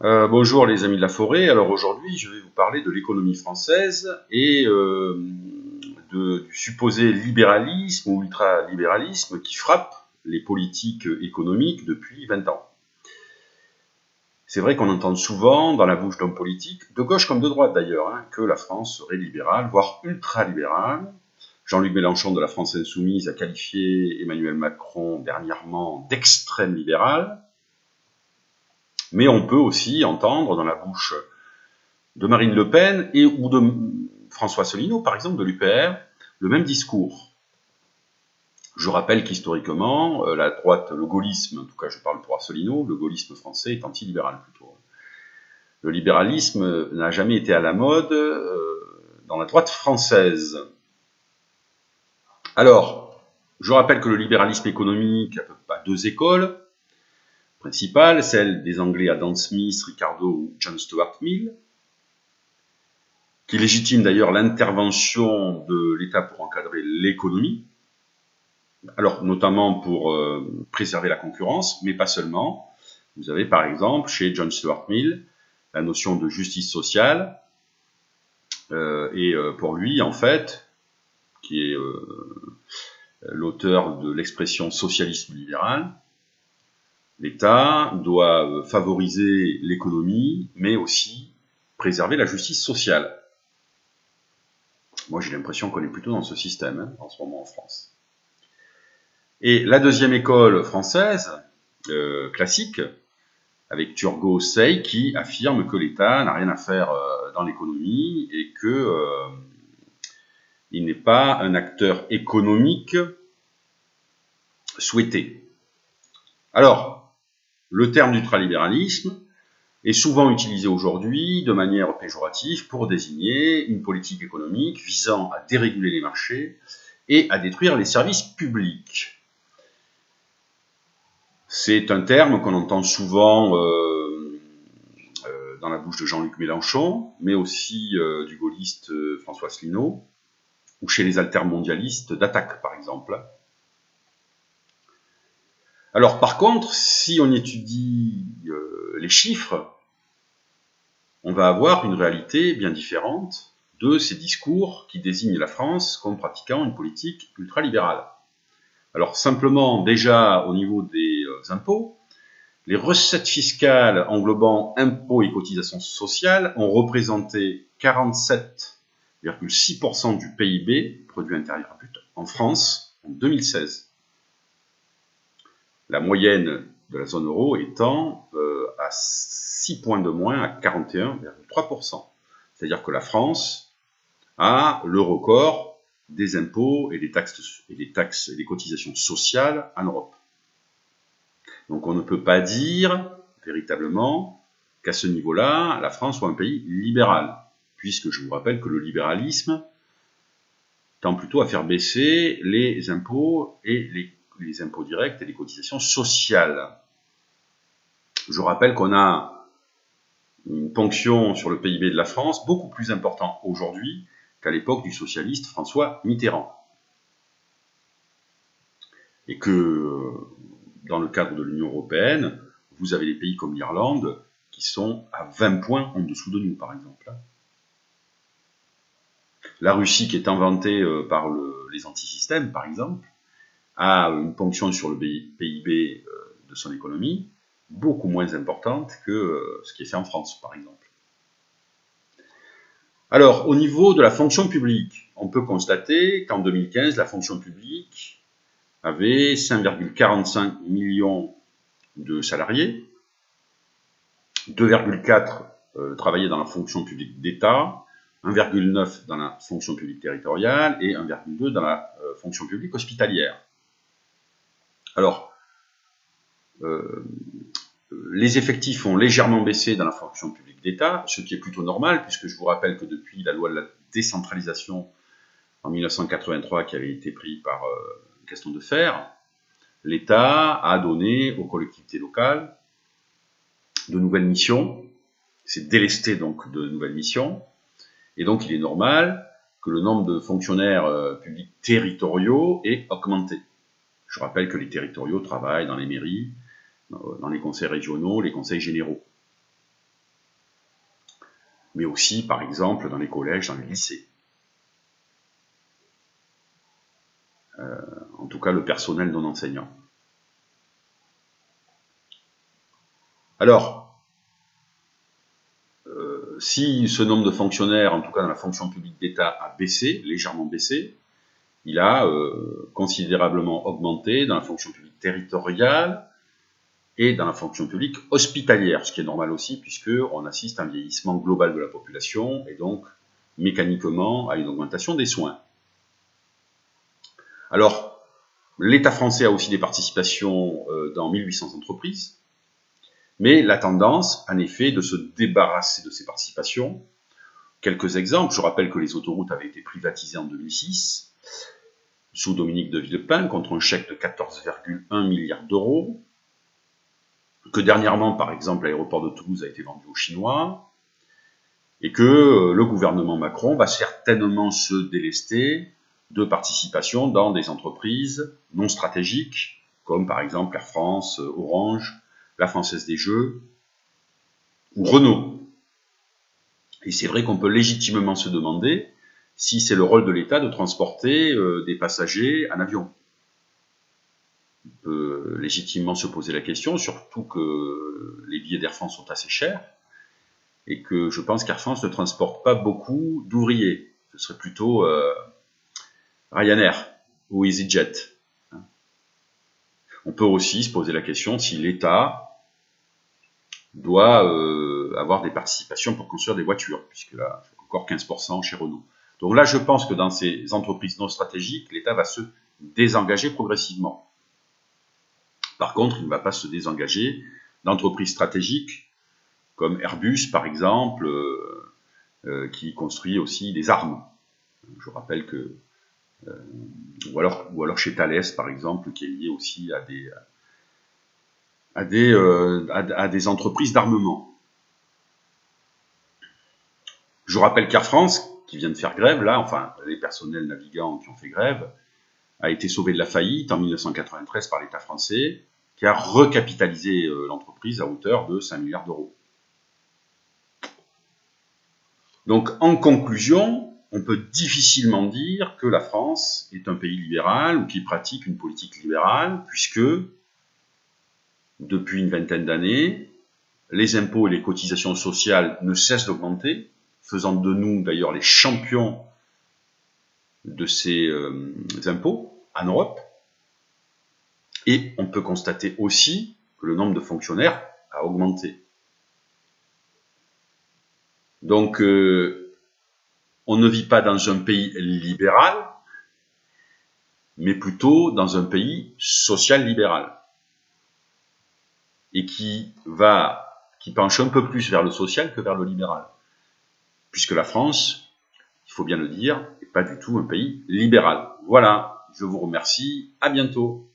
Bonjour les amis de la forêt. Alors aujourd'hui, je vais vous parler de l'économie française et du supposé libéralisme ou ultralibéralisme qui frappe les politiques économiques depuis 20 ans. C'est vrai qu'on entend souvent dans la bouche d'hommes politiques, de gauche comme de droite d'ailleurs, que la France serait libérale, voire ultralibérale. Jean-Luc Mélenchon de la France Insoumise a qualifié Emmanuel Macron dernièrement d'extrême libéral. Mais on peut aussi entendre dans la bouche de Marine Le Pen ou de François Asselineau, par exemple, de l'UPR, le même discours. Je rappelle qu'historiquement, la droite, le gaullisme, en tout cas je parle pour Asselineau, le gaullisme français est anti-libéral plutôt. Le libéralisme n'a jamais été à la mode dans la droite française. Alors, je rappelle que le libéralisme économique a deux écoles principales, celle des Anglais Adam Smith, Ricardo ou John Stuart Mill, qui légitime d'ailleurs l'intervention de l'État pour encadrer l'économie, alors notamment pour préserver la concurrence, mais pas seulement. Vous avez par exemple chez John Stuart Mill la notion de justice sociale, et pour lui en fait, qui est l'auteur de l'expression socialisme libéral, l'État doit favoriser l'économie, mais aussi préserver la justice sociale. Moi, j'ai l'impression qu'on est plutôt dans ce système en ce moment en France. Et la deuxième école française, classique, avec Turgot Say, qui affirme que l'État n'a rien à faire dans l'économie et que il n'est pas un acteur économique souhaité. Alors, le terme d'ultralibéralisme est souvent utilisé aujourd'hui de manière péjorative pour désigner une politique économique visant à déréguler les marchés et à détruire les services publics. C'est un terme qu'on entend souvent dans la bouche de Jean-Luc Mélenchon, mais aussi du gaulliste François Asselineau, ou chez les altermondialistes d'Attaque, par exemple. Alors, par contre, si on étudie les chiffres, on va avoir une réalité bien différente de ces discours qui désignent la France comme pratiquant une politique ultralibérale. Alors, simplement, déjà, au niveau des impôts, les recettes fiscales englobant impôts et cotisations sociales ont représenté 47,6% du PIB, produit intérieur brut, en France en 2016. La moyenne de la zone euro étant à 6 points de moins, à 41,3%. C'est-à-dire que la France a le record des impôts et des taxes et des cotisations sociales en Europe. Donc on ne peut pas dire véritablement qu'à ce niveau-là, la France soit un pays libéral, puisque je vous rappelle que le libéralisme tend plutôt à faire baisser les impôts et les impôts directs et les cotisations sociales. Je rappelle qu'on a une ponction sur le PIB de la France beaucoup plus importante aujourd'hui qu'à l'époque du socialiste François Mitterrand. Et que dans le cadre de l'Union européenne, vous avez des pays comme l'Irlande qui sont à 20 points en dessous de nous, par exemple. La Russie, qui est inventée par les antisystèmes, par exemple, a une ponction sur le PIB de son économie beaucoup moins importante que ce qui est fait en France, par exemple. Alors, au niveau de la fonction publique, on peut constater qu'en 2015, la fonction publique avait 5,45 millions de salariés, 2,4 travaillaient dans la fonction publique d'État, 1,9 dans la fonction publique territoriale et 1,2 dans la fonction publique hospitalière. Alors, les effectifs ont légèrement baissé dans la fonction publique d'État, ce qui est plutôt normal, puisque je vous rappelle que depuis la loi de la décentralisation en 1983, qui avait été prise par Gaston Defferre, l'État a donné aux collectivités locales de nouvelles missions, c'est délesté donc de nouvelles missions, et donc il est normal que le nombre de fonctionnaires publics territoriaux ait augmenté. Je rappelle que les territoriaux travaillent dans les mairies, dans les conseils régionaux, les conseils généraux. mais aussi, par exemple, dans les collèges, dans les lycées. En tout cas, le personnel non enseignant. Alors, si ce nombre de fonctionnaires, en tout cas dans la fonction publique d'État, a baissé, légèrement baissé, il a considérablement augmenté dans la fonction publique territoriale et dans la fonction publique hospitalière, ce qui est normal aussi, puisqu'on assiste à un vieillissement global de la population, et donc, mécaniquement, à une augmentation des soins. Alors, l'État français a aussi des participations dans 1800 entreprises, mais la tendance, en effet, de se débarrasser de ces participations. Quelques exemples, je rappelle que les autoroutes avaient été privatisées en 2006, sous Dominique de Villepin, contre un chèque de 14,1 milliards d'euros, que dernièrement, par exemple, l'aéroport de Toulouse a été vendu aux Chinois, et que le gouvernement Macron va certainement se délester de participation dans des entreprises non stratégiques, comme par exemple Air France, Orange, la Française des Jeux, ou Renault. Et c'est vrai qu'on peut légitimement se demander si c'est le rôle de l'État de transporter des passagers en avion. On peut légitimement se poser la question, surtout que les billets d'Air France sont assez chers, et que je pense qu'Air France ne transporte pas beaucoup d'ouvriers. Ce serait plutôt Ryanair ou EasyJet. On peut aussi se poser la question si l'État doit avoir des participations pour construire des voitures, puisque là, c'est encore 15% chez Renault. Donc là, je pense que dans ces entreprises non stratégiques, l'État va se désengager progressivement. Par contre, il ne va pas se désengager d'entreprises stratégiques, comme Airbus, par exemple, qui construit aussi des armes. Je rappelle que... ou alors chez Thales, par exemple, qui est lié aussi à des entreprises d'armement. Je rappelle qu'Air France, qui vient de faire grève, là, enfin, les personnels navigants qui ont fait grève, a été sauvé de la faillite en 1993 par l'État français, qui a recapitalisé l'entreprise à hauteur de 5 milliards d'euros. Donc, en conclusion, on peut difficilement dire que la France est un pays libéral ou qui pratique une politique libérale, puisque, depuis une vingtaine d'années, les impôts et les cotisations sociales ne cessent d'augmenter, faisant de nous d'ailleurs les champions de ces impôts en Europe. Et on peut constater aussi que le nombre de fonctionnaires a augmenté. Donc, on ne vit pas dans un pays libéral, mais plutôt dans un pays social-libéral. Et qui penche un peu plus vers le social que vers le libéral. Puisque la France, il faut bien le dire, n'est pas du tout un pays libéral. Voilà, je vous remercie, à bientôt.